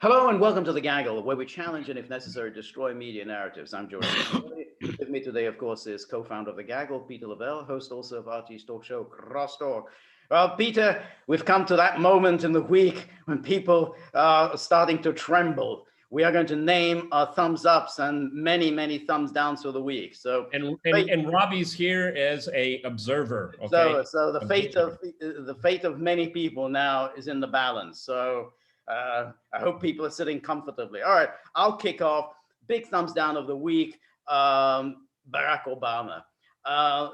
Hello and welcome to the Gaggle, where we challenge and, if necessary, destroy media narratives. I'm George Szamuely. With me today, of course, is co-founder of the Gaggle, Peter Lavelle, host also of RT's talk show, Crosstalk. Well, Peter, we've come to that moment in the week when people are starting to tremble. We are going to name our thumbs ups and many, many thumbs downs for the week. So, And Robbie's here as a observer. Okay. so Observer. the fate of many people now is in the balance. So I hope people are sitting comfortably. All right, I'll kick off. Big thumbs down of the week. Barack Obama.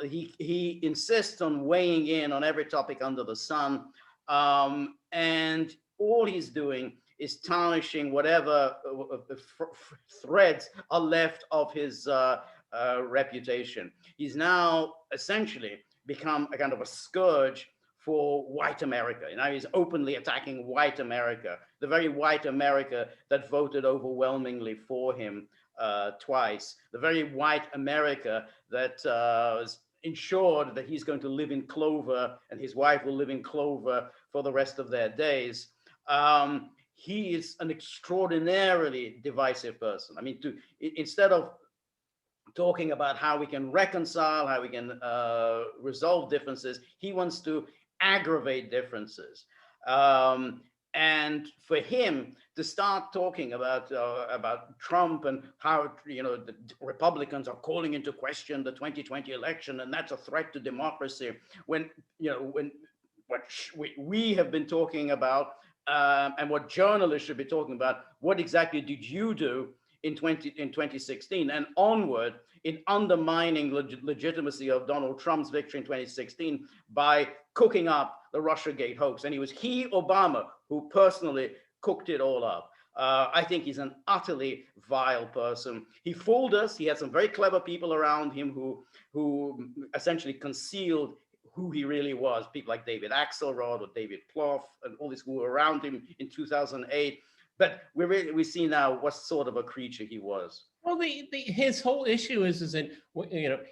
He insists on weighing in on every topic under the sun, and all he's doing is tarnishing whatever threads are left of his reputation. He's now essentially become a kind of a scourge for white America. Now he's openly attacking white America, the very white America that voted overwhelmingly for him twice, the very white America that ensured that he's going to live in clover and his wife will live in clover for the rest of their days. He is an extraordinarily divisive person. I mean, instead of talking about how we can reconcile, how we can resolve differences, he wants to aggravate differences. And for him to start talking about Trump and how the Republicans are calling into question the 2020 election, and that's a threat to democracy, when what we have been talking about and what journalists should be talking about, what exactly did you do in 2016 and onward in undermining legitimacy of Donald Trump's victory in 2016 by cooking up the Russiagate hoax. And he, Obama, who personally cooked it all up. I think he's an utterly vile person. He fooled us. He had some very clever people around him who essentially concealed who he really was. People like David Axelrod or David Plouffe and all these who were around him in 2008. But we see now what sort of a creature he was. Well, his whole issue is that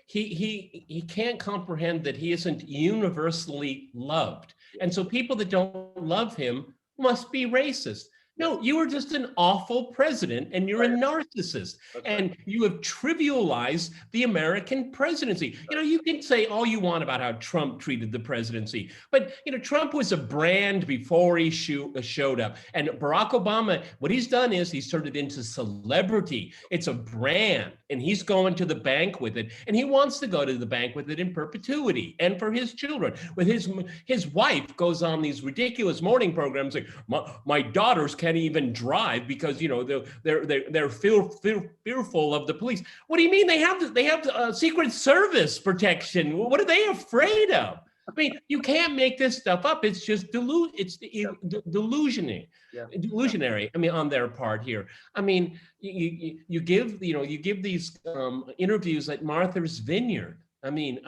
he can't comprehend that he isn't universally loved, and so people that don't love him must be racist. No, you are just an awful president and you're a narcissist. And you have trivialized the American presidency. You can say all you want about how Trump treated the presidency, but Trump was a brand before he showed up. And Barack Obama, what he's done is he's turned it into celebrity. It's a brand and he's going to the bank with it. And he wants to go to the bank with it in perpetuity and for his children. With his wife goes on these ridiculous morning programs like, my daughters can't even drive because they're fearful of the police. What do you mean they have Secret Service protection? What are they afraid of? I mean, you can't make this stuff up. It's just delusionary. I mean, on their part here. I mean, you give these interviews at Martha's Vineyard. I mean.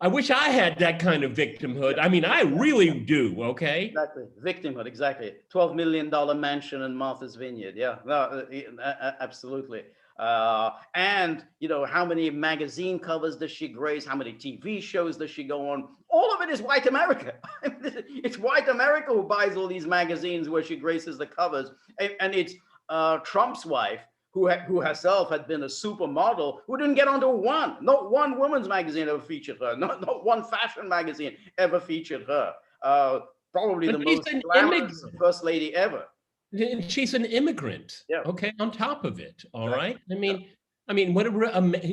I wish I had that kind of victimhood. I mean, I really do, okay? Exactly, victimhood, exactly. $12 million mansion in Martha's Vineyard, yeah, no, absolutely. And, how many magazine covers does she grace? How many TV shows does she go on? All of it is white America. It's white America who buys all these magazines where she graces the covers. And it's Trump's wife, who herself had been a supermodel, who didn't get onto not one woman's magazine ever featured her, not one fashion magazine ever featured her. Probably the most glamorous first lady ever. She's an immigrant, okay, on top of it, all right? I mean,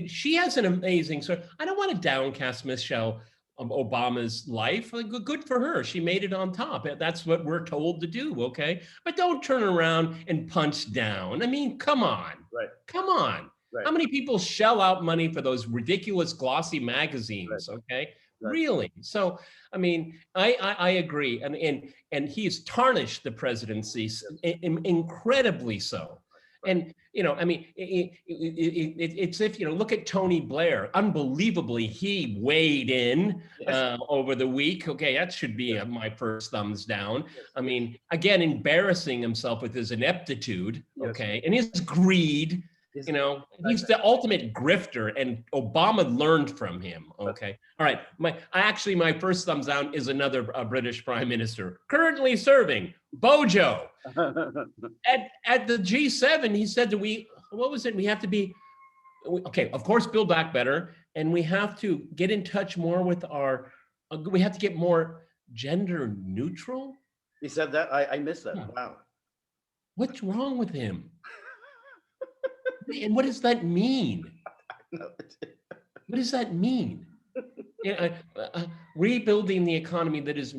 she has an amazing, I don't want to downcast Michelle Obama's life. Good for her. She made it on top. That's what we're told to do, okay? But don't turn around and punch down. I mean, come on. Right. Come on. Right. How many people shell out money for those ridiculous glossy magazines, okay? Right. Really? So, I mean, I agree. And he's tarnished the presidency incredibly so. And, I mean, it's if, look at Tony Blair. Unbelievably, he weighed in over the week. Okay, that should be my first thumbs down. I mean, again, embarrassing himself with his ineptitude, okay, and his greed. You know, he's the ultimate grifter, and Obama learned from him. Okay, all right. My first thumbs down is another British Prime Minister currently serving, Bojo. At the G7, he said that what was it? We have to be okay. Of course, Build Back Better, and we have to get in touch more with we have to get more gender neutral. He said that. I missed that. Yeah. Wow. What's wrong with him? And what does that mean? What does that mean? Rebuilding the economy that is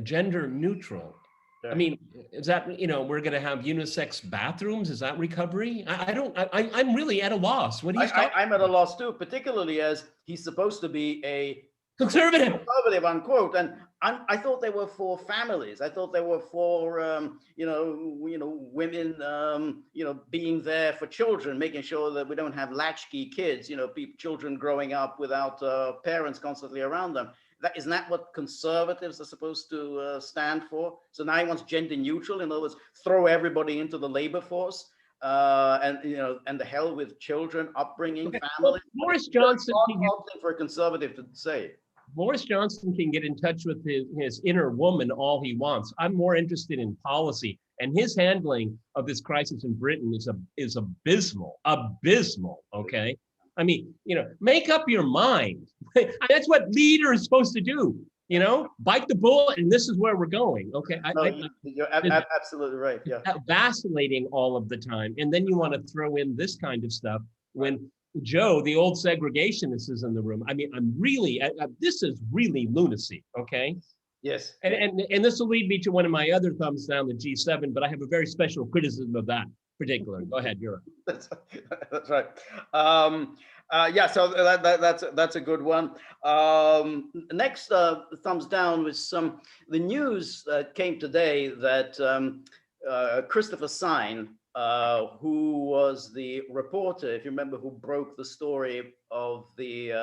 gender neutral. Yeah. I mean, is that, we're going to have unisex bathrooms? Is that recovery? I'm really at a loss. What do you I'm at a loss too, particularly as he's supposed to be a conservative, unquote. And I thought they were for families. I thought they were for, women, being there for children, making sure that we don't have latchkey kids, children growing up without parents constantly around them. Isn't that what conservatives are supposed to stand for? So now he wants gender neutral. In other words, throw everybody into the labor force. And the hell with children, upbringing, family. Well, Boris Johnson, for a conservative to say. Boris Johnson can get in touch with his inner woman all he wants. I'm more interested in policy, and his handling of this crisis in Britain is abysmal. Okay, I mean, make up your mind. That's what leader is supposed to do. Bite the bullet, and this is where we're going. Okay, you're absolutely right. Yeah, vacillating all of the time, and then you want to throw in this kind of stuff when Joe, the old segregationist, is in the room. I mean, I'm really, this is really lunacy. Okay. Yes. And this will lead me to one of my other thumbs down, the G7. But I have a very special criticism of that particular. Go ahead, you're. That's right. So that's a good one. Next thumbs down was the news that came today that Christopher Sign, who was the reporter, if you remember, who broke the story of the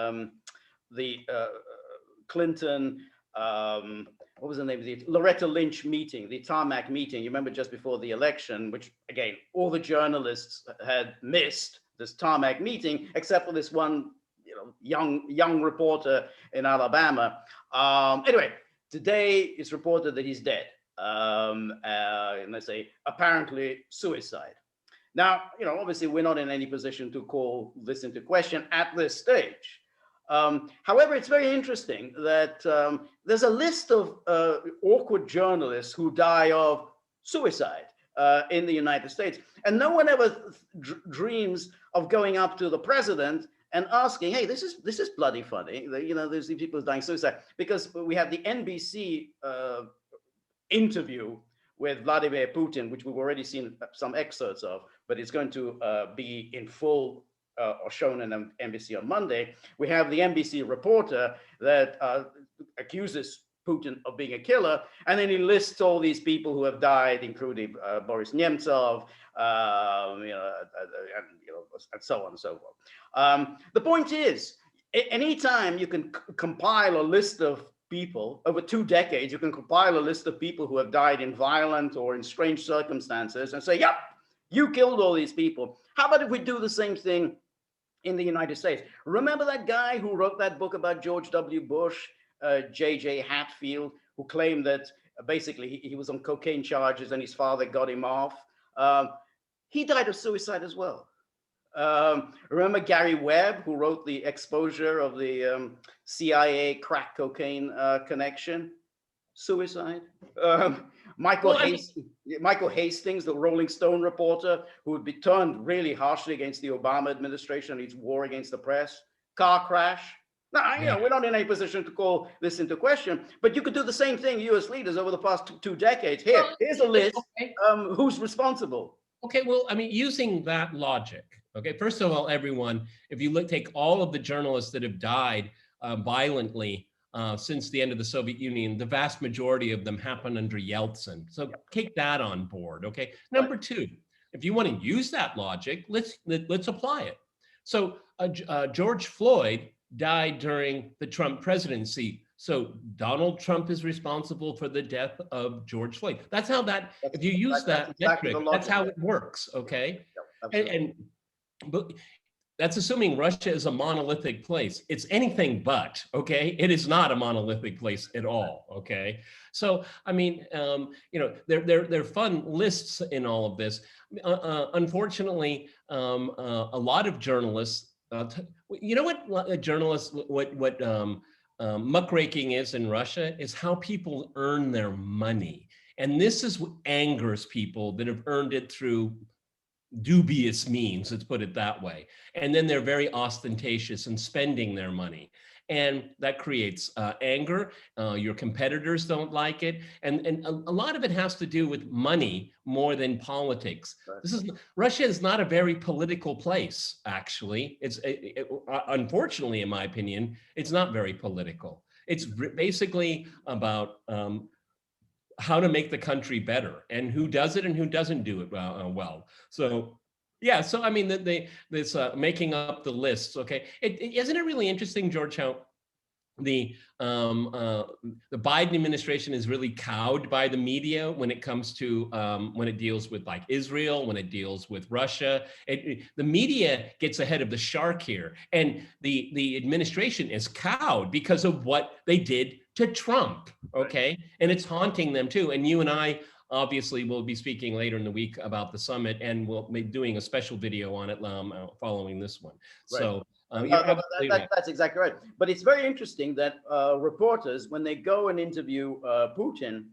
Clinton, what was the name of the Loretta Lynch meeting, the tarmac meeting, you remember, just before the election, which again, all the journalists had missed this tarmac meeting, except for this one, young reporter in Alabama. Anyway, today it's reported that he's dead. And let's say apparently suicide. Now, obviously we're not in any position to call this into question at this stage. However, it's very interesting that there's a list of awkward journalists who die of suicide in the United States, and no one ever dreams of going up to the president and asking, "Hey, this is bloody funny. There's these people dying suicide," because we have the NBC interview with Vladimir Putin, which we've already seen some excerpts of, but it's going to be in full or shown in NBC on Monday. We have the NBC reporter that accuses Putin of being a killer, and then he lists all these people who have died, including Boris Nemtsov, and so on and so forth. The point is, anytime you can compile a list of people over 2 decades, you can compile a list of people who have died in violent or in strange circumstances and say, "Yep, you killed all these people." How about if we do the same thing in the United States? Remember that guy who wrote that book about George W. Bush, J.J. Hatfield, who claimed that basically he was on cocaine charges and his father got him off? He died of suicide as well. Remember Gary Webb, who wrote The Exposure of the CIA crack cocaine connection? Suicide. Michael Hastings, the Rolling Stone reporter, who would be turned really harshly against the Obama administration and its war against the press. Car crash. Now, we're not in a position to call this into question, but you could do the same thing, U.S. leaders, over the past 2 decades. Here's a list. Okay. Who's responsible? Okay, well, I mean, using that logic, okay, first of all, everyone, if you take all of the journalists that have died violently since the end of the Soviet Union, the vast majority of them happened under Yeltsin. So take that on board, okay? Number 2, if you want to use that logic, let's apply it. So George Floyd died during the Trump presidency. So Donald Trump is responsible for the death of George Floyd. That's how that, if you use that metric, that's how it works, okay? And but that's assuming Russia is a monolithic place. It's anything but, okay? It is not a monolithic place at all, okay? So, I mean, there are fun lists in all of this. Unfortunately, a lot of journalists, you know what journalists, what muckraking is in Russia is how people earn their money. And this is what angers people that have earned it through dubious means, let's put it that way. And then they're very ostentatious in spending their money. And that creates anger. Your competitors don't like it. And a lot of it has to do with money more than politics. Right. Russia is not a very political place, actually. Unfortunately, in my opinion, it's not very political. It's basically about how to make the country better and who does it and who doesn't do it well. So, yeah. So, I mean, this making up the lists. Okay, isn't it really interesting, George, how the Biden administration is really cowed by the media when it comes to when it deals with like Israel, when it deals with Russia. The media gets ahead of the shark here, and the administration is cowed because of what they did to Trump. Okay, and it's haunting them too. And you and I obviously will be speaking later in the week about the summit, and we'll be doing a special video on it following this one. Right. So. That's exactly right. But it's very interesting that reporters, when they go and interview Putin,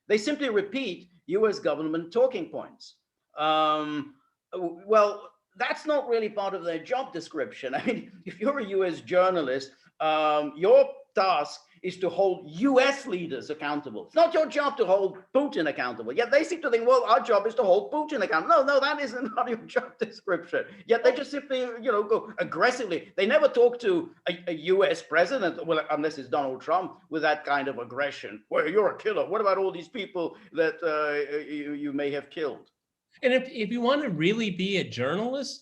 they simply repeat US government talking points. Well, that's not really part of their job description. I mean, if you're a US journalist, your task is to hold US leaders accountable. It's not your job to hold Putin accountable. Yet they seem to think, well, our job is to hold Putin accountable. No, that isn't not your job description. Yet they just simply, go aggressively. They never talk to a US president, well, unless it's Donald Trump, with that kind of aggression. Well, you're a killer. What about all these people that you may have killed? And if you want to really be a journalist,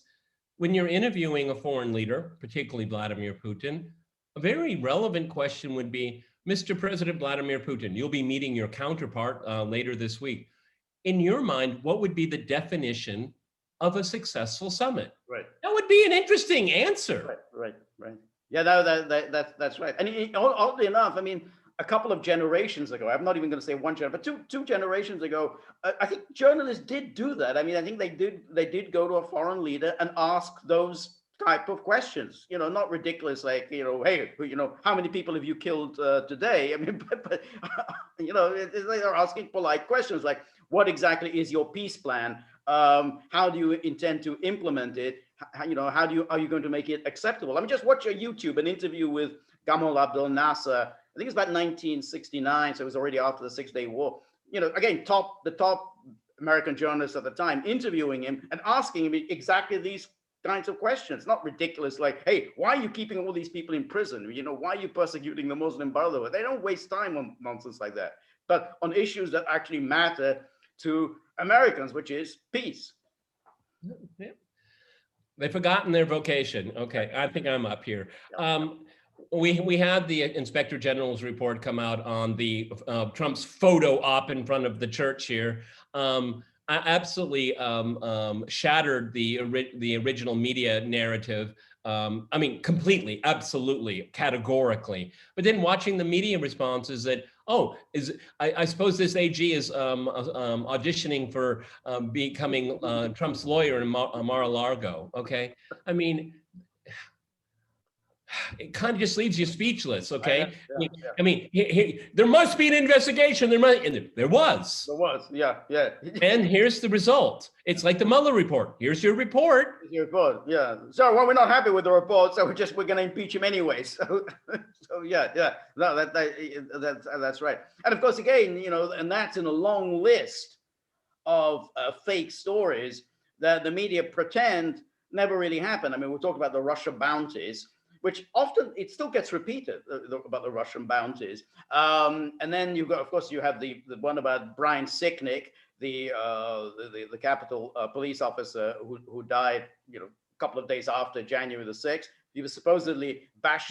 when you're interviewing a foreign leader, particularly Vladimir Putin, a very relevant question would be, Mr. President Vladimir Putin, you'll be meeting your counterpart later this week. In your mind, what would be the definition of a successful summit? Right. That would be an interesting answer. Right. Yeah, that's right. And oddly enough, I mean, a couple of generations ago, I'm not even going to say one generation, but two generations ago, I think journalists did do that. I mean, I think they did go to a foreign leader and ask those type of questions, not ridiculous, like, hey, how many people have you killed today? I mean, but they're asking polite questions like, what exactly is your peace plan? How do you intend to implement it? Are you going to make it acceptable? I mean, just watch a YouTube, an interview with Gamal Abdel Nasser. I think it's about 1969, so it was already after the Six-Day War. Again, the top American journalist at the time, interviewing him and asking him exactly these kinds of questions. Not ridiculous, like, hey, why are you keeping all these people in prison? Why are you persecuting the Muslim Brotherhood? They don't waste time on nonsense like that. But on issues that actually matter to Americans, which is peace. Yeah. They've forgotten their vocation. Okay, I think I'm up here. We had the Inspector General's report come out on the Trump's photo op in front of the church here. Absolutely shattered the original media narrative. I mean, completely, absolutely, categorically. But then watching the media responses that, I suppose this AG is auditioning for becoming Trump's lawyer in Mar-a-Lago. Okay, I mean, it kind of just leaves you speechless. Okay, yeah. I mean, there must be an investigation. There was. Yeah. And here's the result. It's like the Mueller report. Here's your report. Yeah. So, well, we're not happy with the report, so we're going to impeach him anyway. So yeah. No, that's right. And of course, again, and that's in a long list of fake stories that the media pretend never really happened. I mean, we'll talk about the Russia bounties, which often it still gets repeated about the Russian bounties. And then you have the one about Brian Sicknick, the Capitol police officer who died, a couple of days after January the 6th. He was supposedly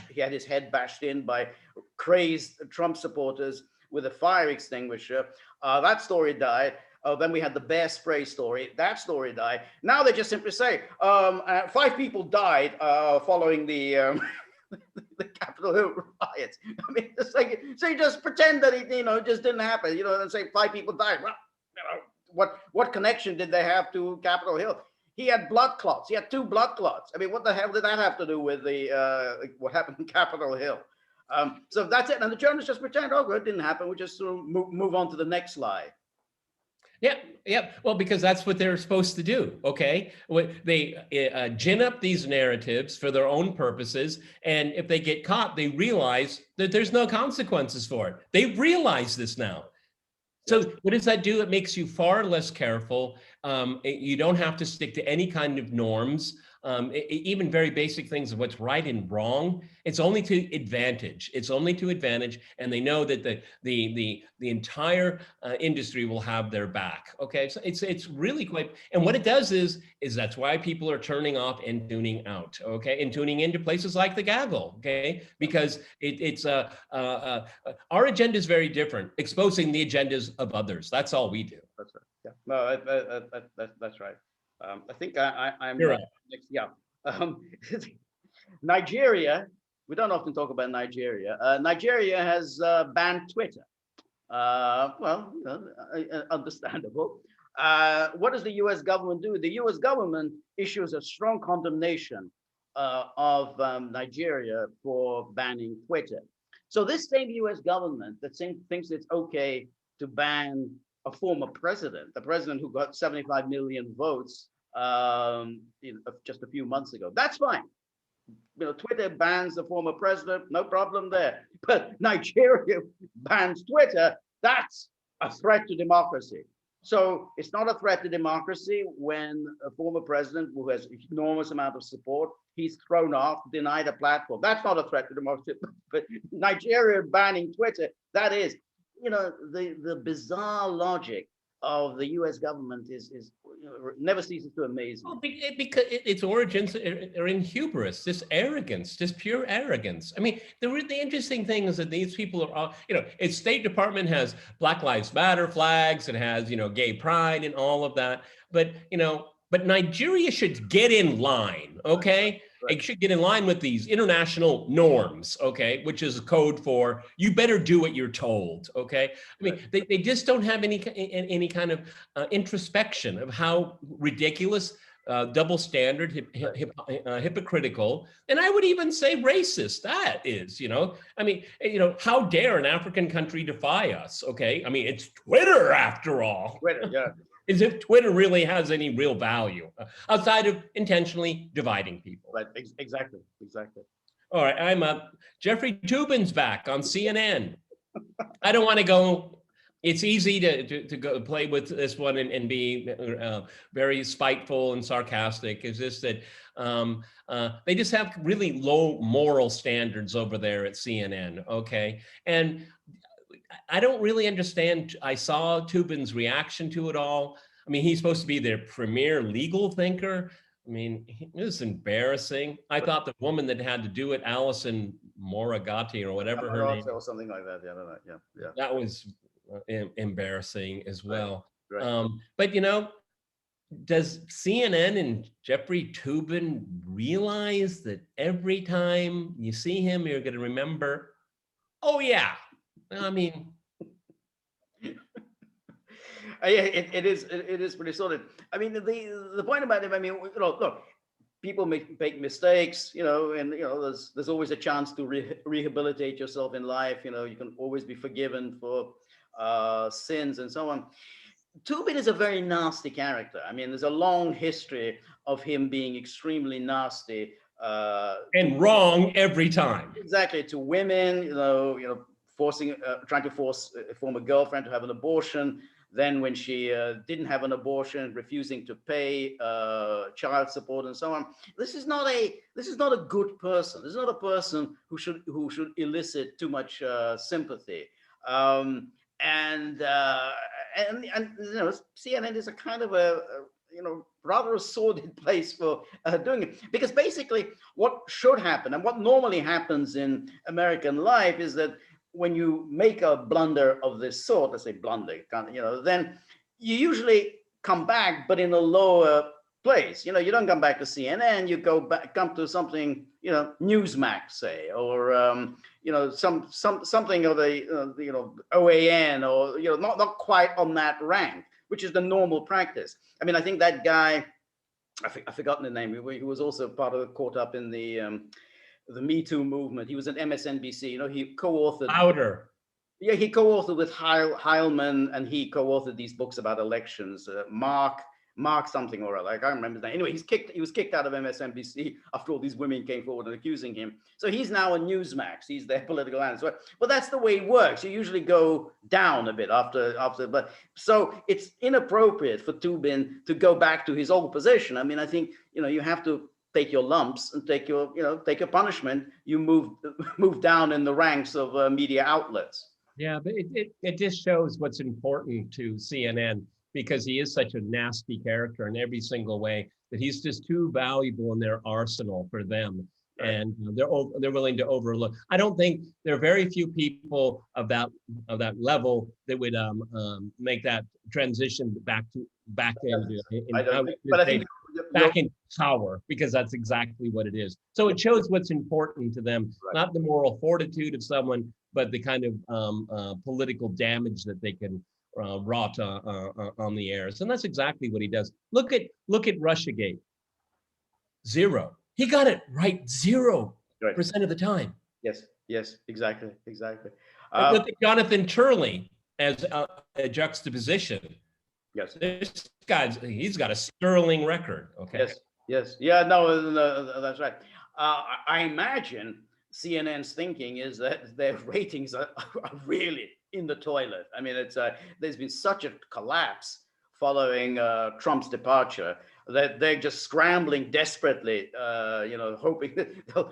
he had his head bashed in by crazed Trump supporters with a fire extinguisher. That story died. Oh, then we had the bear spray story. That story died. Now they just simply say 5 people died following the the Capitol Hill riots. I mean, it's like, so you just pretend that it, just didn't happen, and say 5 people died. Well, what connection did they have to Capitol Hill? He had blood clots. He had 2 blood clots. I mean, what the hell did that have to do with the what happened in Capitol Hill? So that's it. And the journalists just pretend, oh, good, it didn't happen. We just sort of move on to the next slide. Yeah, yeah. Well, because that's what they're supposed to do. Okay, they gin up these narratives for their own purposes, and if they get caught, they realize that there's no consequences for it. They realize this now. So what does that do? It makes you far less careful. You don't have to stick to any kind of norms, even very basic things of what's right and wrong. It's only to advantage. It's only to advantage, and they know that the entire industry will have their back. Okay, so it's really quite. And what it does is that's why people are turning off and tuning out. Okay, and tuning into places like the Gaggle. Okay, because our agenda is very different. Exposing the agendas of others. That's all we do. That's right. Yeah. No, that's right. I think I'm You're right. next. Yeah. Nigeria. We don't often talk about Nigeria. Nigeria has banned Twitter. Well, understandable. What does the U.S. government do? The U.S. government issues a strong condemnation of Nigeria for banning Twitter. So this same U.S. government that thinks it's okay to ban a former president, the president who got 75 million votes just a few months ago, that's fine. Twitter bans the former president, no problem there. But Nigeria bans Twitter, that's a threat to democracy. So it's not a threat to democracy when a former president who has enormous amount of support, he's thrown off, denied a platform. That's not a threat to democracy. But Nigeria banning Twitter, that is. The bizarre logic of the U.S. government is never ceases to amaze me. Well, because its origins are in hubris, this arrogance, just pure arrogance. I mean, the interesting thing is that these people are all, its State Department has Black Lives Matter flags, it has, gay pride and all of that. But Nigeria should get in line, okay? Right. It should get in line with these international norms, okay, which is a code for you better do what you're told, okay? I mean, right. they just don't have any kind of introspection of how ridiculous, double standard, hypocritical, and I would even say racist that is, I mean, how dare an African country defy us, okay? I mean, it's Twitter after all. Twitter, yeah. As if Twitter really has any real value outside of intentionally dividing people. Right, exactly. All right, I'm up. Jeffrey Toobin's back on CNN. I don't want to go. It's easy to go play with this one and be very spiteful and sarcastic. Is this that they just have really low moral standards over there at CNN, okay? And I don't really understand. I saw Toobin's reaction to it all. I mean, he's supposed to be their premier legal thinker. I mean, it was embarrassing. I thought the woman that had to do it, Alison Moragati or whatever her name, or something like that. Yeah. That was embarrassing as well. Right. But does CNN and Jeffrey Toobin realize that every time you see him, you're going to remember, oh yeah. I mean, it is pretty solid. I mean, the point about it, I mean, look, people make mistakes, and there's always a chance to rehabilitate yourself in life. You can always be forgiven for sins and so on. Toobin is a very nasty character. I mean, there's a long history of him being extremely nasty and wrong every time. Exactly, to women, trying to force a former girlfriend to have an abortion. Then when she didn't have an abortion, refusing to pay child support and so on. This is not a good person. This is not a person who should elicit too much sympathy. And CNN is a kind of a rather a sordid place for doing it, because basically what should happen and what normally happens in American life is that when you make a blunder of this sort, let's say blunder, then you usually come back, but in a lower place. You don't come back to CNN. You come to something, Newsmax, say, or something of the OAN, or not quite on that rank, which is the normal practice. I mean, I think that guy, I've forgotten the name. He was also caught up in the Me Too movement. He was at MSNBC. He co-authored. Louder. Yeah, he co-authored with Heilman, and he co-authored these books about elections. Mark something or other. I can't remember his name. Anyway, he was kicked out of MSNBC after all these women came forward and accusing him. So he's now a Newsmax. He's their political analyst. Well, that's the way it works. You usually go down a bit after, but so it's inappropriate for Toobin to go back to his old position. I mean, I think you have to take your lumps and take your punishment. You move down in the ranks of media outlets. Yeah, but it just shows what's important to CNN, because he is such a nasty character in every single way, that he's just too valuable in their arsenal for them. Right. And they're willing to overlook. I don't think there are very few people of that level that would make that transition back in power, because that's exactly what it is. So it shows what's important to them, right. Not the moral fortitude of someone, but the kind of political damage that they can wrought on the airs. And that's exactly what he does. Look at Russiagate. Zero. He got it right 0% of the time. Yes, exactly. Look at Jonathan Turley as a juxtaposition. Yes. This guy's, he's got a sterling record. Okay. Yes. Yeah, no, that's right. I imagine CNN's thinking is that their ratings are really in the toilet. I mean, there's been such a collapse following Trump's departure that they're just scrambling desperately, hoping that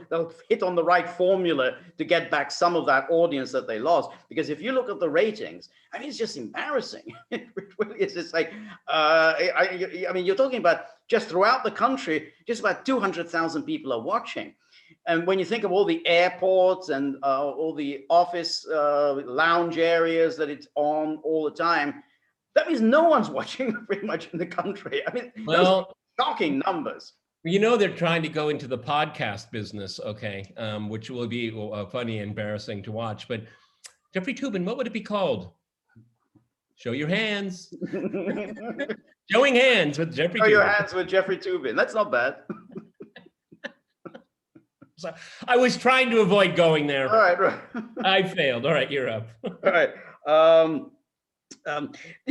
they'll hit on the right formula to get back some of that audience that they lost. Because if you look at the ratings, I mean, it's just embarrassing. It really is. It's like, I mean, you're talking about just throughout the country, just about 200,000 people are watching. And when you think of all the airports and all the office lounge areas that it's on all the time, that means no one's watching pretty much in the country. I mean, those shocking numbers. They're trying to go into the podcast business, okay, which will be funny and embarrassing to watch. But Jeffrey Toobin, what would it be called? Show your hands. Showing hands with Jeffrey Toobin. Show your hands with Jeffrey Toobin. That's not bad. So I was trying to avoid going there. All right. I failed. All right, you're up. All right.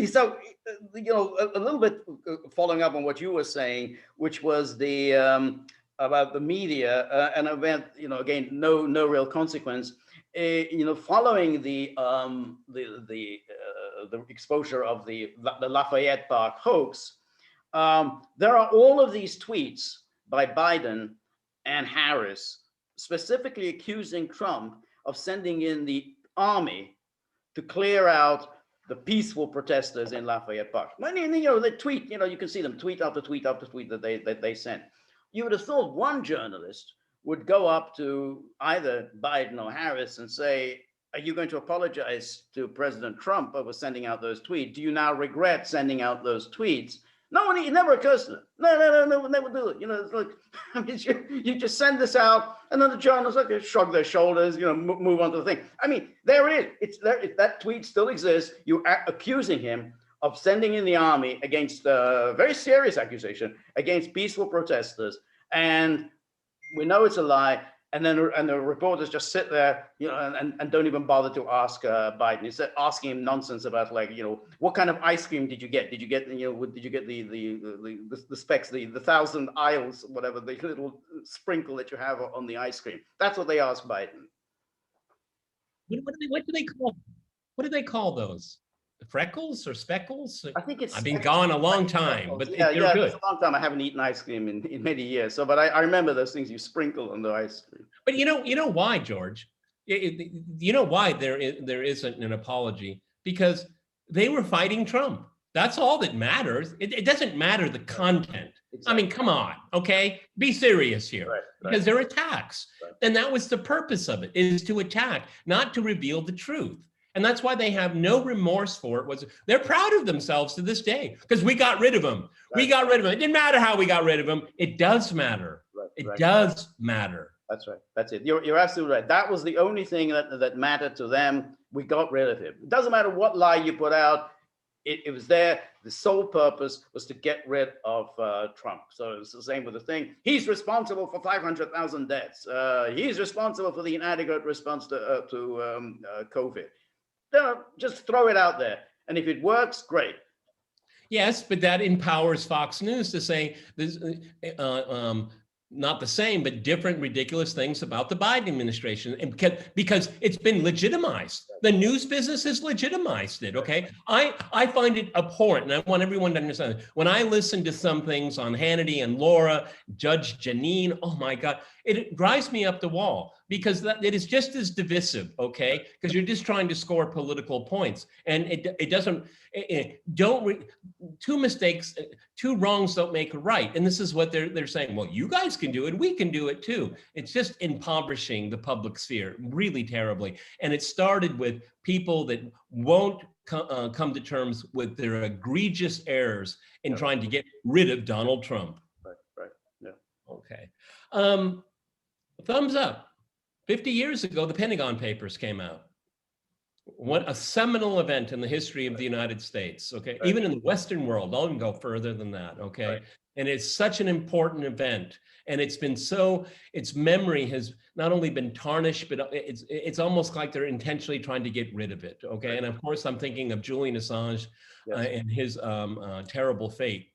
So, a little bit following up on what you were saying, which was the about the media and event, again, no real consequence. Following the exposure of the Lafayette Park hoax, there are all of these tweets by Biden and Harris specifically accusing Trump of sending in the army to clear out the peaceful protesters in Lafayette Park. I mean, they tweet, you can see them tweet after tweet after tweet that they sent. You would have thought one journalist would go up to either Biden or Harris and say, are you going to apologize to President Trump over sending out those tweets? Do you now regret sending out those tweets? No, it never occurs to them. No, never do it. It's like, I mean, you just send this out, and then the journalists shrug their shoulders, move on to the thing. I mean, there it is. It's there. That tweet still exists. You are accusing him of sending in the army against a very serious accusation against peaceful protesters, and we know it's a lie. And then the reporters just sit there, and don't even bother to ask Biden. Instead, asking him nonsense about what kind of ice cream did you get? Did you get the specs, the 1,000 aisles, whatever, the little sprinkle that you have on the ice cream? That's what they ask Biden. What do they call those? Freckles or speckles? I think it's. I've been gone a long time, but they're good. It's a long time. I haven't eaten ice cream in many years. So, but I remember those things you sprinkle on the ice cream. But you know why, George? You know why there isn't an apology? Because they were fighting Trump. That's all that matters. It doesn't matter the content. Exactly. I mean, come on, okay? Be serious here. Right. Because they're attacks. Right. And that was the purpose of it, is to attack, not to reveal the truth. And that's why they have no remorse for it. They're proud of themselves to this day because we got rid of them. We got rid of them. It didn't matter how we got rid of them. It does matter. It does matter. That's right. That's it. You're absolutely right. That was the only thing that mattered to them. We got rid of him. It doesn't matter what lie you put out. It was there. The sole purpose was to get rid of Trump. So it's the same with the thing. He's responsible for 500,000 deaths. He's responsible for the inadequate response to COVID. Just throw it out there. And if it works, great. Yes, but that empowers Fox News to say this, not the same, but different ridiculous things about the Biden administration, and because it's been legitimized. The news business has legitimized it, okay? I find it abhorrent, and I want everyone to understand it. When I listen to some things on Hannity and Laura, Judge Janine, oh my God, it drives me up the wall because it is just as divisive, okay? Because you're just trying to score political points, and it doesn't, two mistakes, two wrongs don't make a right. And this is what they're saying. Well, you guys can do it. We can do it too. It's just impoverishing the public sphere really terribly. And it started with people that won't come to terms with their egregious errors in trying to get rid of Donald Trump. Right. Yeah. Okay. Thumbs up. 50 years ago, the Pentagon Papers came out. What a seminal event in the history of the United States, okay? Right. Even in the Western world, I'll even go further than that, okay? Right. And it's such an important event. And it's been its memory has not only been tarnished, but it's almost like they're intentionally trying to get rid of it, okay? Right. And of course, I'm thinking of Julian Assange and his terrible fate.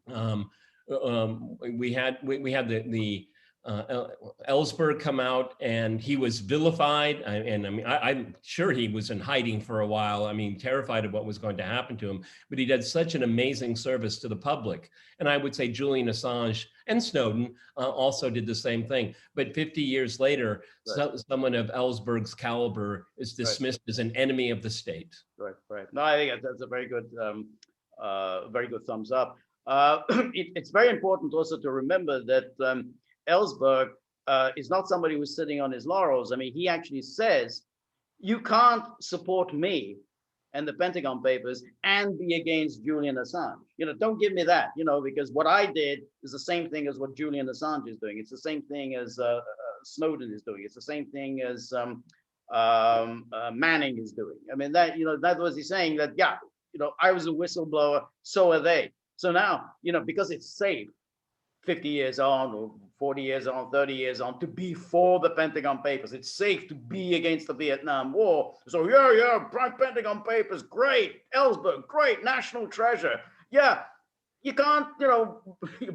We had the Ellsberg come out, and he was vilified, and I mean, I'm sure he was in hiding for a while. I mean, terrified of what was going to happen to him, but he did such an amazing service to the public. And I would say Julian Assange and Snowden also did the same thing. But 50 years later, someone of Ellsberg's caliber is dismissed as an enemy of the state. Right. No, I think that's a very good thumbs up. It's very important also to remember that Ellsberg is not somebody who's sitting on his laurels. I mean, he actually says, you can't support me and the Pentagon Papers and be against Julian Assange. Don't give me that, because what I did is the same thing as what Julian Assange is doing. It's the same thing as Snowden is doing. It's the same thing as Manning is doing. I mean, that was he saying that, I was a whistleblower, so are they. So now, because it's safe 50 years on or 40 years on, 30 years on, to be for the Pentagon Papers. It's safe to be against the Vietnam War. So Pentagon Papers, great. Ellsberg, great, national treasure. Yeah, you can't,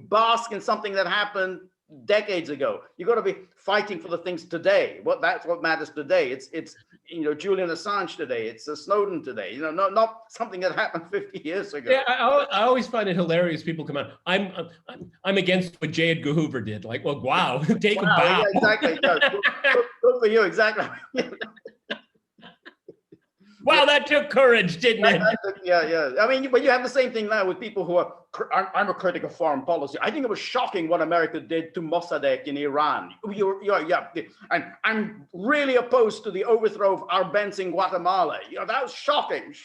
bask in something that happened decades ago. You got to be fighting for the things today. That's what matters today. It's Julian Assange today. It's Snowden today. Not something that happened 50 years ago. Yeah, I always find it hilarious. People come out. I'm against what J. Edgar Hoover did. Like, well, wow, take a bow. Yeah, exactly. Good for you. Exactly. Wow, that took courage, didn't it? Yeah. I mean, but you have the same thing now with people who I'm a critic of foreign policy. I think it was shocking what America did to Mossadegh in Iran. And I'm really opposed to the overthrow of Arbenz in Guatemala. That was shocking.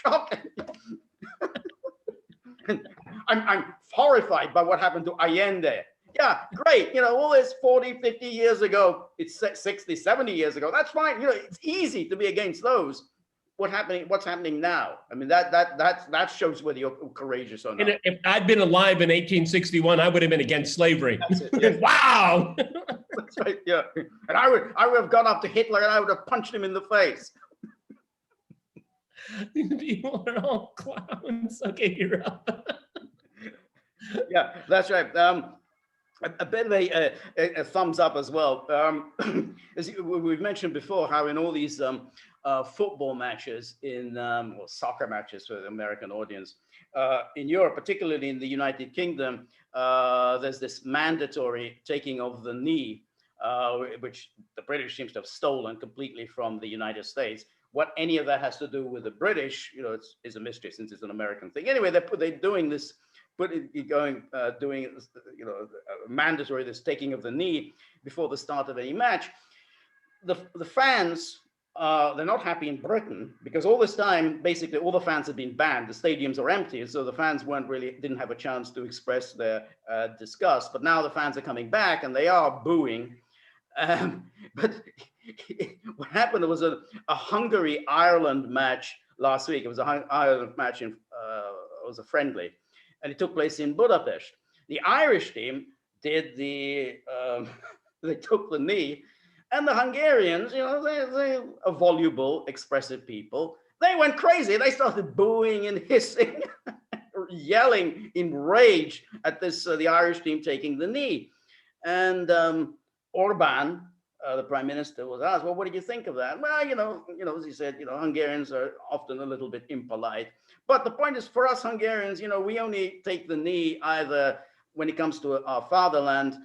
I'm horrified by what happened to Allende. Yeah, great. All this 40, 50 years ago, it's 60, 70 years ago. That's fine. It's easy to be against those. What's happening now? I mean, that shows whether you're courageous or not. And if I'd been alive in 1861, I would have been against slavery. That's it, yes. Wow. That's right. Yeah. And I would have gone up to Hitler and I would have punched him in the face. These people are all clowns. Okay, you're up. Yeah, that's right. A bit of a thumbs up as well. As we've mentioned before, how in all these football matches, or soccer matches for the American audience, in Europe, particularly in the United Kingdom, there's this mandatory taking of the knee, which the British seems to have stolen completely from the United States. What any of that has to do with the British, is a mystery since it's an American thing. Anyway, they're doing this. Doing mandatory this taking of the knee before the start of any match. The fans They're not happy in Britain because all this time, basically, all the fans had been banned. The stadiums are empty, so the fans didn't have a chance to express their disgust. But now the fans are coming back and they are booing. But what happened was a Hungary-Ireland match last week. It was a Ireland match it was a friendly, and it took place in Budapest. The Irish team did they took the knee. And the Hungarians, they are voluble, expressive people. They went crazy. They started booing and hissing, yelling in rage at the Irish team taking the knee. And Orban, the prime minister, was asked, "Well, what did you think of that?" Well, as he said, Hungarians are often a little bit impolite. But the point is, for us Hungarians, we only take the knee either when it comes to our fatherland,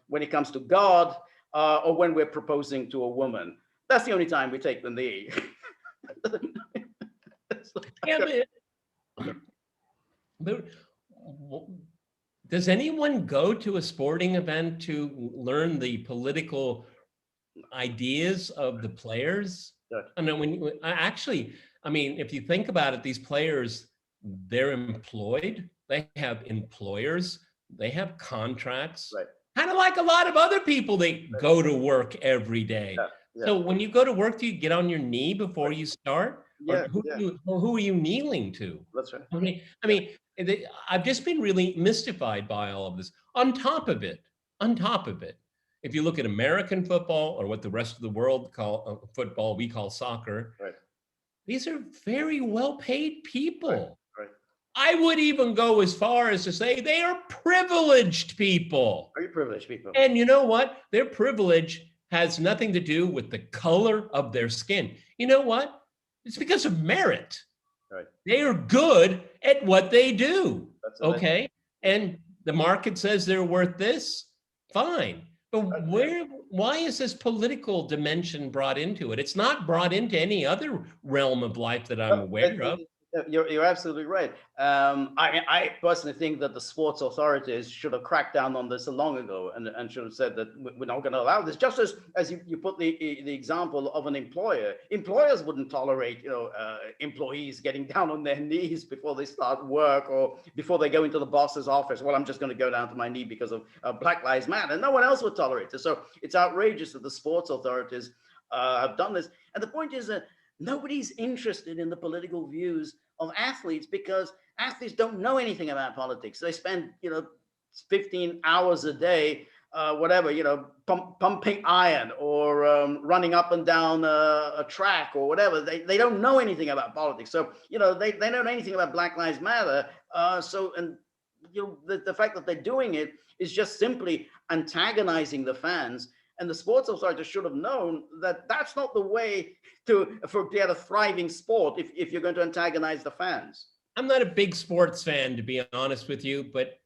when it comes to God, or when we're proposing to a woman. That's the only time we take the knee. Yeah, but does anyone go to a sporting event to learn the political ideas of the players? Good. I know if you think about it, these players, they're employed, they have employers, they have contracts. Right. Kind of like a lot of other people, they go to work every day. Yeah. So when you go to work, do you get on your knee before you start? Yeah, Who are you kneeling to? That's right. I've just been really mystified by all of this. On top of it, if you look at American football, or what the rest of the world call football, we call soccer. Right. These are very well-paid people. Right. I would even go as far as to say they are privileged people. Are you privileged people? And you know what? Their privilege has nothing to do with the color of their skin. You know what? It's because of merit. Right. They are good at what they do. That's okay. And the market says they're worth this. Fine. But why is this political dimension brought into it? It's not brought into any other realm of life that I'm aware of. You're absolutely right. I personally think that the sports authorities should have cracked down on this long ago and should have said that we're not going to allow this. Just as you put the example of an employer, employers wouldn't tolerate employees getting down on their knees before they start work or before they go into the boss's office. Well, I'm just going to go down to my knee because of Black Lives Matter. No one else would tolerate it. So it's outrageous that the sports authorities have done this. And the point is that nobody's interested in the political views of athletes because athletes don't know anything about politics. They spend, 15 hours a day, pumping iron or running up and down a track or whatever. They don't know anything about politics. So, they don't know anything about Black Lives Matter. The fact that they're doing it is just simply antagonizing the fans. And the sports authority should have known that that's not the way to get a thriving sport if you're going to antagonize the fans. I'm not a big sports fan, to be honest with you, but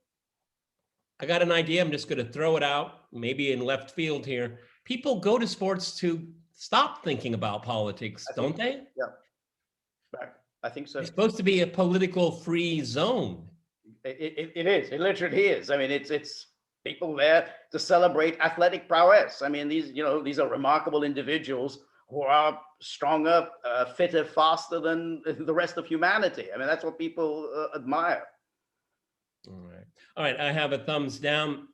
I got an idea. I'm just going to throw it out, maybe in left field here. People go to sports to stop thinking about politics, don't they? Yeah, right. I think so. It's supposed to be a political free zone. It is. It literally is. I mean, it's people there to celebrate athletic prowess. I mean, these are remarkable individuals who are stronger, fitter, faster than the rest of humanity. I mean, that's what people admire. All right. I have a thumbs down.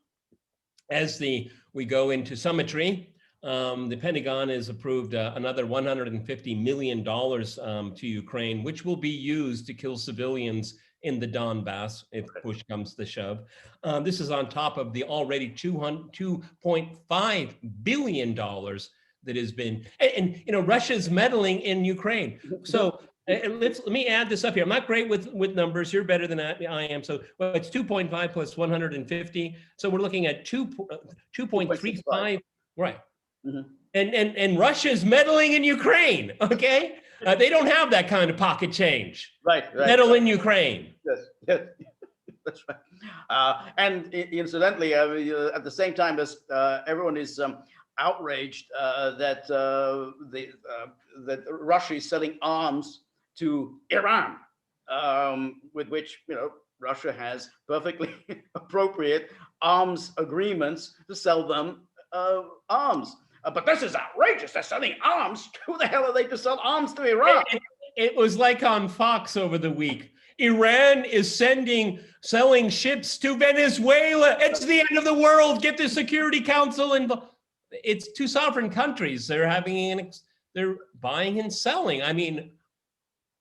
As we go into summitry, the Pentagon has approved another $150 million to Ukraine, which will be used to kill civilians in the Donbass if push comes to shove. This is on top of the already $2.5 billion that has been, and Russia's meddling in Ukraine. So let me add this up here. I'm not great with numbers. You're better than I am. So it's 2.5 plus 150. So we're looking at 2.35. Right. Mm-hmm. And Russia's meddling in Ukraine. Okay. They don't have that kind of pocket change. Right. Meddle in Ukraine. Yes. That's right. And incidentally, at the same time as everyone is outraged that Russia is selling arms to Iran, with which Russia has perfectly appropriate arms agreements to sell them arms. but this is outrageous. They're selling arms. Who the hell are they to sell arms to Iran? It was like on Fox over the week. Iran is selling ships to Venezuela. It's the end of the world. Get the Security Council involved. It's two sovereign countries. They're buying and selling. I mean,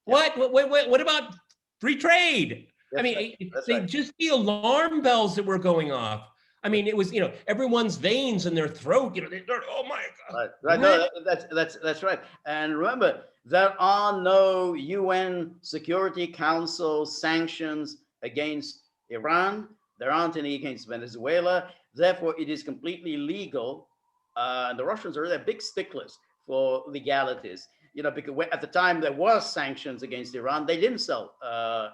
what about free trade? I mean, they just the alarm bells that were going off. I mean, it was, everyone's veins in their throat, they're, oh my God. Right. No, that's right. And remember, there are no UN Security Council sanctions against Iran. There aren't any against Venezuela. Therefore, it is completely legal. And the Russians are they're big sticklers for legalities. Because at the time there was sanctions against Iran, they didn't sell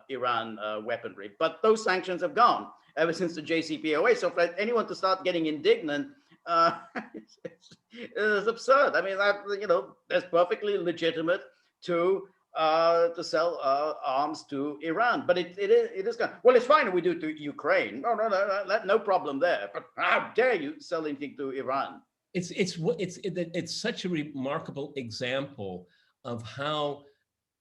Iran weaponry, but those sanctions have gone ever since the JCPOA. So for anyone to start getting indignant, it's absurd. I mean, that's perfectly legitimate to sell arms to Iran, but it is gone. Well, it's fine if we do it to Ukraine. No problem there. But how dare you sell anything to Iran? It's such a remarkable example of how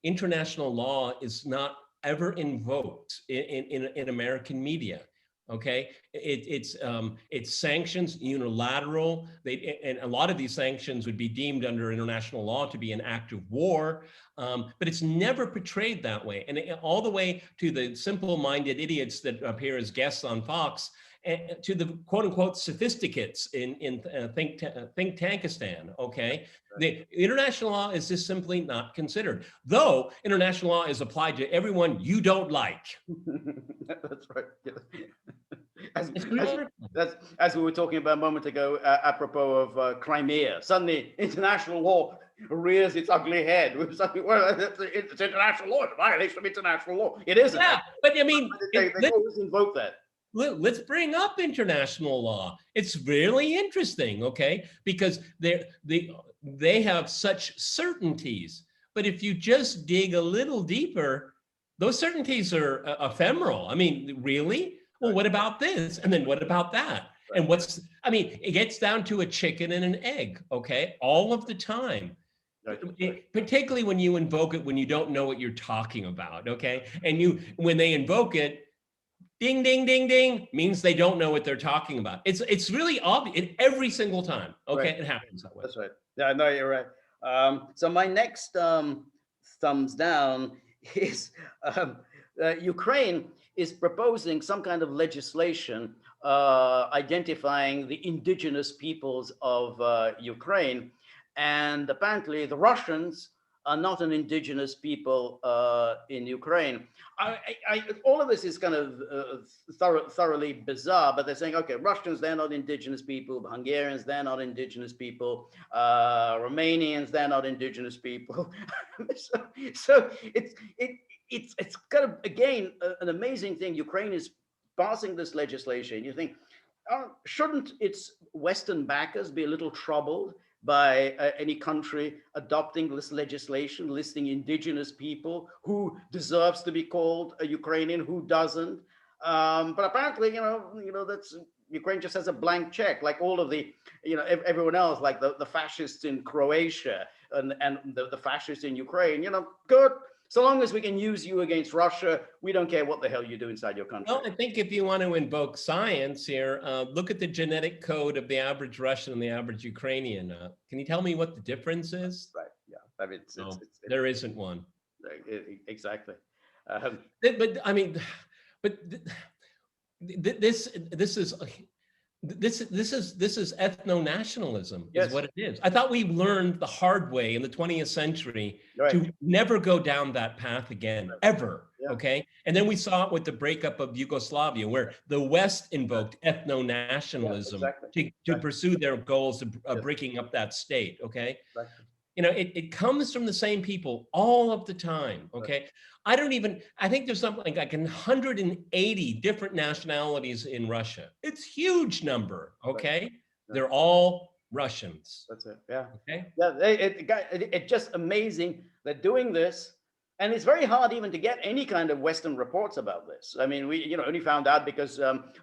international law is not ever invoked in American media. Okay, it's sanctions unilateral. And a lot of these sanctions would be deemed under international law to be an act of war, but it's never portrayed that way. And all the way to the simple-minded idiots that appear as guests on Fox, to the quote unquote sophisticates in think tankistan, okay? The international law is just simply not considered, though international law is applied to everyone you don't like. That's right. As we were talking about a moment ago, apropos of Crimea, suddenly international law rears its ugly head. It's international law, it's a violation of international law. It isn't. Yeah, but I mean, they always invoke that. Let's bring up international law. It's really interesting, okay? Because they have such certainties. But if you just dig a little deeper, those certainties are ephemeral. I mean, really? Well, what about this? And then what about that? And it gets down to a chicken and an egg, okay? All of the time. Particularly when you invoke it when you don't know what you're talking about, okay? And when they invoke it, ding, ding, ding, ding, means they don't know what they're talking about. It's really obvious every single time. Okay, right. It happens that way. That's right. Yeah, no, you're right. So my next thumbs down is Ukraine is proposing some kind of legislation identifying the indigenous peoples of Ukraine. And apparently the Russians are not an indigenous people in Ukraine. All of this is kind of thoroughly bizarre, but they're saying, okay, Russians, they're not indigenous people. Hungarians, they're not indigenous people. Romanians, they're not indigenous people. so it's kind of, again, an amazing thing. Ukraine is passing this legislation. You think, shouldn't its Western backers be a little troubled by any country adopting this legislation, listing indigenous people, who deserves to be called a Ukrainian, who doesn't? But apparently, that's Ukraine just has a blank check, like all of the, everyone else, like the fascists in Croatia and the fascists in Ukraine. Good. So long as we can use you against Russia, we don't care what the hell you do inside your country. Well, I think if you want to invoke science here, look at the genetic code of the average Russian and the average Ukrainian. Can you tell me what the difference is? Right. Yeah. I mean, there isn't one. Exactly. But I mean, this is ethno-nationalism, yes, is what it is. I thought we learned the hard way in the 20th century to never go down that path again, ever, okay? And then we saw it with the breakup of Yugoslavia, where the West invoked ethno-nationalism to pursue their goals of breaking up that state, okay? It comes from the same people all of the time, okay? I think there's something like 180 different nationalities in Russia. It's a huge number, okay? They're all Russians. That's it, yeah. Okay? Yeah, it's just amazing that doing this, And it's very hard even to get any kind of Western reports about this. I mean, we only found out because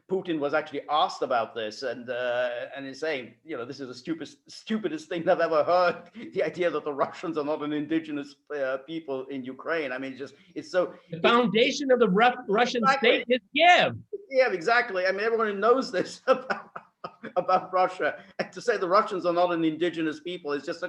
Putin was actually asked about this, and he's saying, this is the stupidest thing I've ever heard. The idea that the Russians are not an indigenous people in Ukraine. I mean, it's so. The foundation of the Russian state is Kiev. Yeah, exactly. I mean, everyone knows this about Russia, and to say the Russians are not an indigenous people is just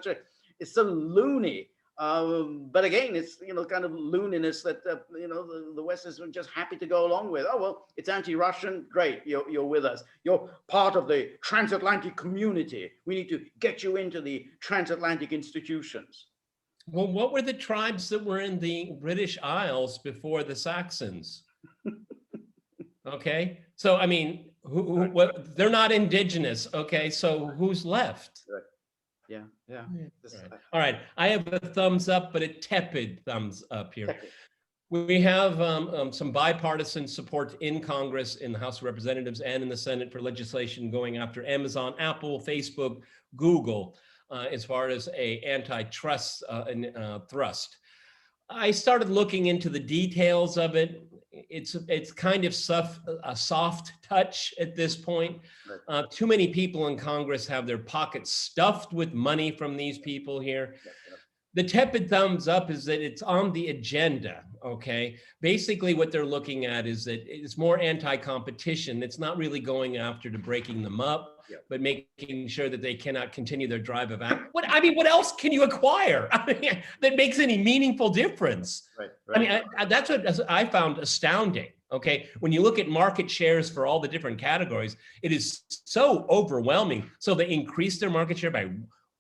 it's so loony. But again, it's kind of looniness that the West is just happy to go along with. Oh well, it's anti-Russian. Great, you're with us. You're part of the transatlantic community. We need to get you into the transatlantic institutions. Well, what were the tribes that were in the British Isles before the Saxons? Okay, so I mean, they're not indigenous. Okay, so who's left? Right. Yeah. Right. All right, I have a thumbs up, but a tepid thumbs up here. We have some bipartisan support in Congress, in the House of Representatives and in the Senate for legislation going after Amazon, Apple, Facebook, Google, as far as a antitrust thrust. I started looking into the details of it. It's kind of a soft touch at this point. Too many people in Congress have their pockets stuffed with money from these people here. The tepid thumbs up is that it's on the agenda, okay? Basically what they're looking at is that it's more anti-competition. It's not really going after to breaking them up, but making sure that they cannot continue their drive of act. What else can you acquire? I mean, that makes any meaningful difference? Right. I mean, that's what I found astounding. Okay, when you look at market shares for all the different categories, it is so overwhelming. So they increased their market share by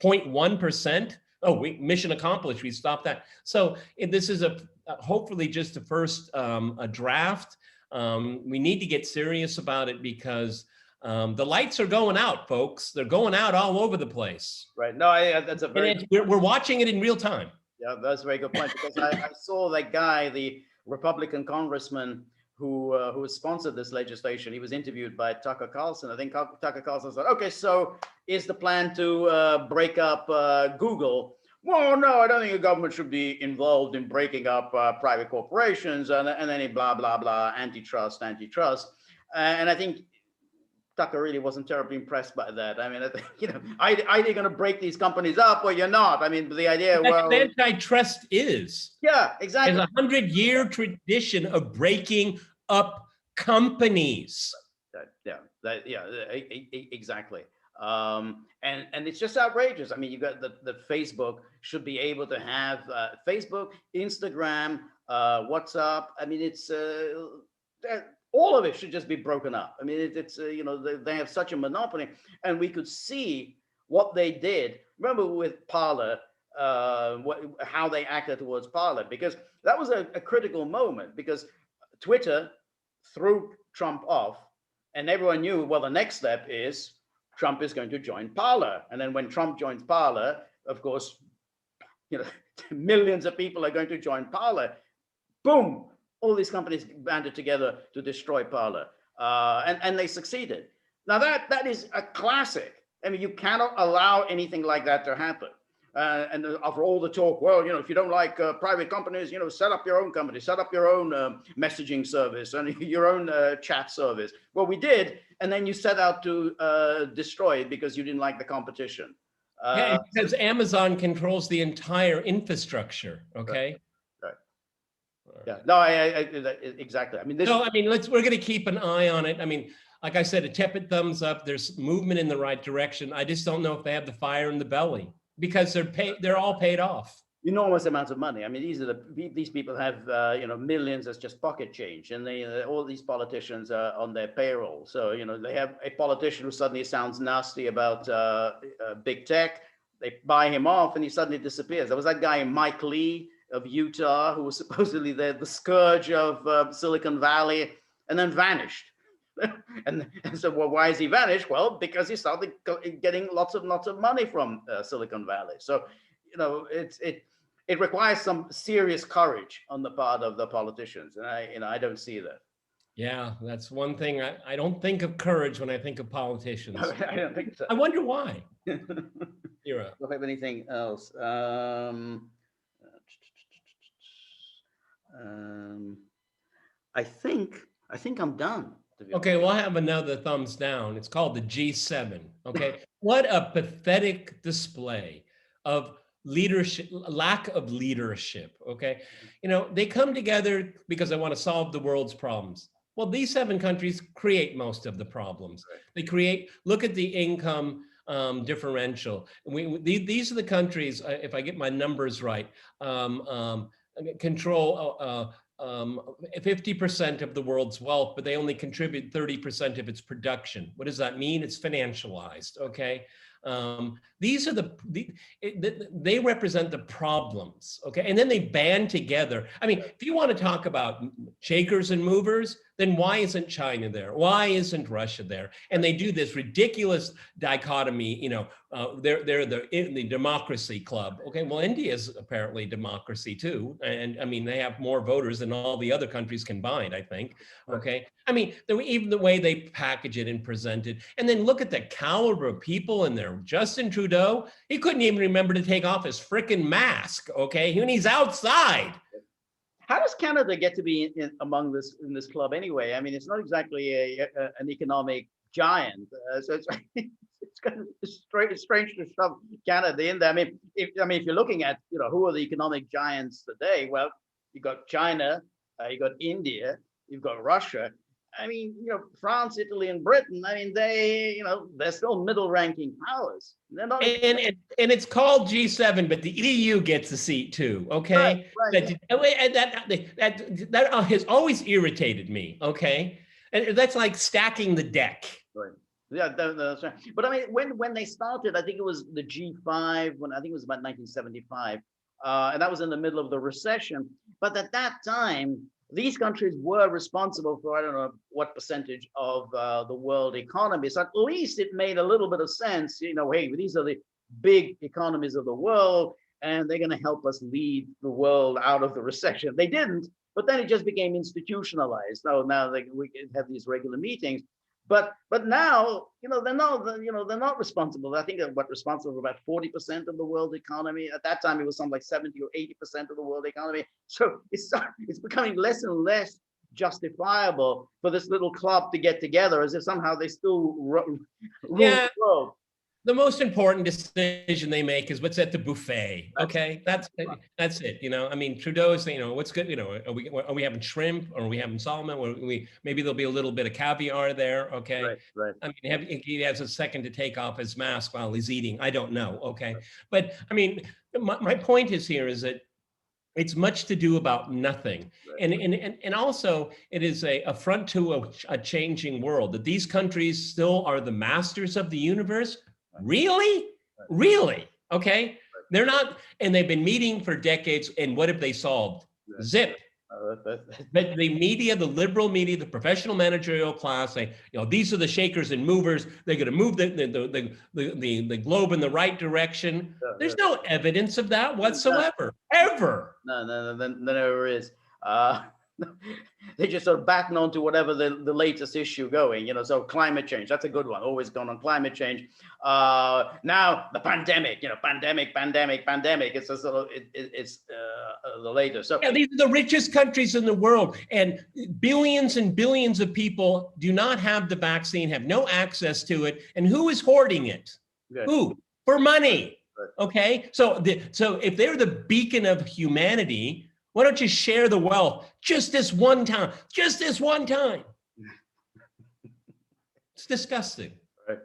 0.1%. Oh, mission accomplished. We stopped that. So this is hopefully just the first a draft. We need to get serious about it because the lights are going out, folks. They're going out all over the place. Right. No, that's a very. We're watching it in real time. Yeah, that's a very good point because I saw that guy, the Republican congressman who sponsored this legislation. He was interviewed by Tucker Carlson. I think Tucker Carlson said, okay, so is the plan to break up Google? Well, no, I don't think the government should be involved in breaking up private corporations and any blah, blah, blah, antitrust. And I think Tucker really wasn't terribly impressed by that. I mean, I think, either you're going to break these companies up or you're not. I mean, the idea, well, antitrust is. Yeah, exactly. There's a 100-year tradition of breaking up companies. Exactly. And it's just outrageous. I mean, you got the Facebook should be able to have Facebook, Instagram, WhatsApp. I mean, it's all of it should just be broken up. I mean, they have such a monopoly, and we could see what they did. Remember with Parler, how they acted towards Parler, because that was a critical moment, because Twitter threw Trump off, and everyone knew, well, the next step is Trump is going to join Parler. And then when Trump joins Parler, of course, millions of people are going to join Parler. Boom, all these companies banded together to destroy Parler, and they succeeded. Now that is a classic. I mean, you cannot allow anything like that to happen. And after all the talk, well, if you don't like private companies, set up your own company, set up your own messaging service and your own chat service. Well, we did, and then you set out to destroy it because you didn't like the competition. Yeah, because Amazon controls the entire infrastructure. Okay. Right. Yeah. No, exactly. I mean, we're going to keep an eye on it. I mean, like I said, a tepid thumbs up. There's movement in the right direction. I just don't know if they have the fire in the belly, because they're all paid off. Enormous amounts of money. I mean, these people have millions as just pocket change, and all these politicians are on their payroll. So they have a politician who suddenly sounds nasty about big tech. They buy him off, and he suddenly disappears. There was that guy Mike Lee of Utah who was supposedly the scourge of Silicon Valley, and then vanished. And so, well, why has he vanished? Well, because he started getting lots of money from Silicon Valley. So, it requires some serious courage on the part of the politicians, and I don't see that. Yeah, that's one thing. I don't think of courage when I think of politicians. I don't think so. I wonder why. Don't have anything else. Um, I think I'm done, to be honest. Okay, we'll have another thumbs down. It's called the G7. Okay, what a pathetic display of leadership, lack of leadership. Okay, they come together because they want to solve the world's problems. Well, these 7 countries create most of the problems. They create. Look at the income differential. These are the countries. If I get my numbers right, control. 50% of the world's wealth, but they only contribute 30% of its production. What does that mean? It's financialized, okay? These are they represent the problems, okay? And then they band together. I mean, if you want to talk about shakers and movers, then why isn't China there? Why isn't Russia there? And they do this ridiculous dichotomy, they're the democracy club. Okay, well, India is apparently democracy too. And I mean, they have more voters than all the other countries combined, I think. Okay, I mean, even the way they package it and present it. And then look at the caliber of people in there. Justin Trudeau, he couldn't even remember to take off his frickin' mask, okay? When he's outside. How does Canada get to be in this club anyway? I mean, it's not exactly an economic giant, so it's it's kind of strange to shove Canada in there. I mean, if you're looking at who are the economic giants today, well, you got China, you got India, you've got Russia. I mean, France, Italy, and Britain. I mean, they're still middle-ranking powers. They're not. And it's called G7, but the EU gets a seat too. Okay, right. That has always irritated me. Okay, and that's like stacking the deck. Right. Yeah, that's right. But I mean, when they started, I think it was the G5. I think it was about 1975, and that was in the middle of the recession. But at that time, these countries were responsible for, I don't know what percentage of the world economy. So at least it made a little bit of sense, hey, these are the big economies of the world, and they're going to help us lead the world out of the recession. They didn't, but then it just became institutionalized. So now we can have these regular meetings. But now, they're not responsible. I think they're responsible for about 40% of the world economy. At that time, it was something like 70 or 80% of the world economy. So it's becoming less and less justifiable for this little club to get together, as if somehow they still rule the world. The most important decision they make is what's at the buffet. Okay, that's it. I mean, Trudeau's saying, what's good. Are we having shrimp, or are we having salmon? Maybe there'll be a little bit of caviar there. Okay, right. I mean, he has a second to take off his mask while he's eating. I don't know. Okay, but I mean, my point is that it's much to do about nothing. And also it is a affront to a changing world, that these countries still are the masters of the universe. Really? Okay. They're not, and they've been meeting for decades. And what have they solved? Zip. But the media, the liberal media, the professional managerial class say, these are the shakers and movers. They're going to move the globe in the right direction. There's no evidence of that whatsoever, ever. No, there is. They just sort of batten onto whatever the latest issue going, so climate change, that's a good one, always gone on climate change. Now the pandemic, pandemic, it's a sort of, it's the latest. So these are the richest countries in the world, and billions and billions of people do not have the vaccine, have no access to it. And who is hoarding it? Good. Who? For money. Okay, so if they're the beacon of humanity, why don't you share the wealth just this one time? It's disgusting. Right.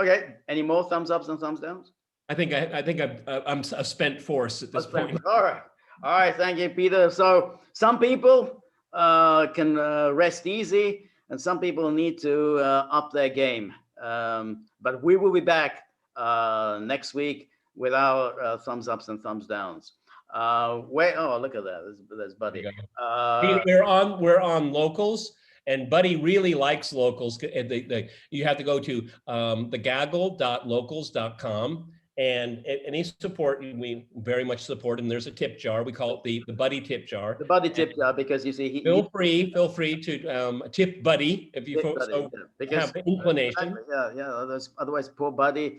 Okay. Any more thumbs ups and thumbs downs? I think I'm a spent force at this point. All right. Thank you, Peter. So some people can rest easy, and some people need to up their game. But we will be back next week with our thumbs ups and thumbs downs. Look at that. There's Buddy. We're on locals, and Buddy really likes locals. You have to go to the gaggle.locals.com, and any support we very much support. And there's a tip jar. We call it the Buddy tip jar. The Buddy tip jar, because you see, feel free to tip Buddy if you folks have inclination. Exactly, otherwise, poor Buddy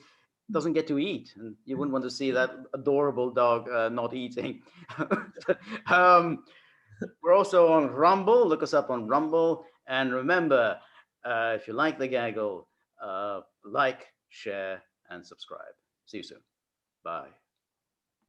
doesn't get to eat, and you wouldn't want to see that adorable dog not eating. We're also on Rumble. Look us up on Rumble. And remember, if you like the Gaggle, like, share, and subscribe. See you soon. Bye.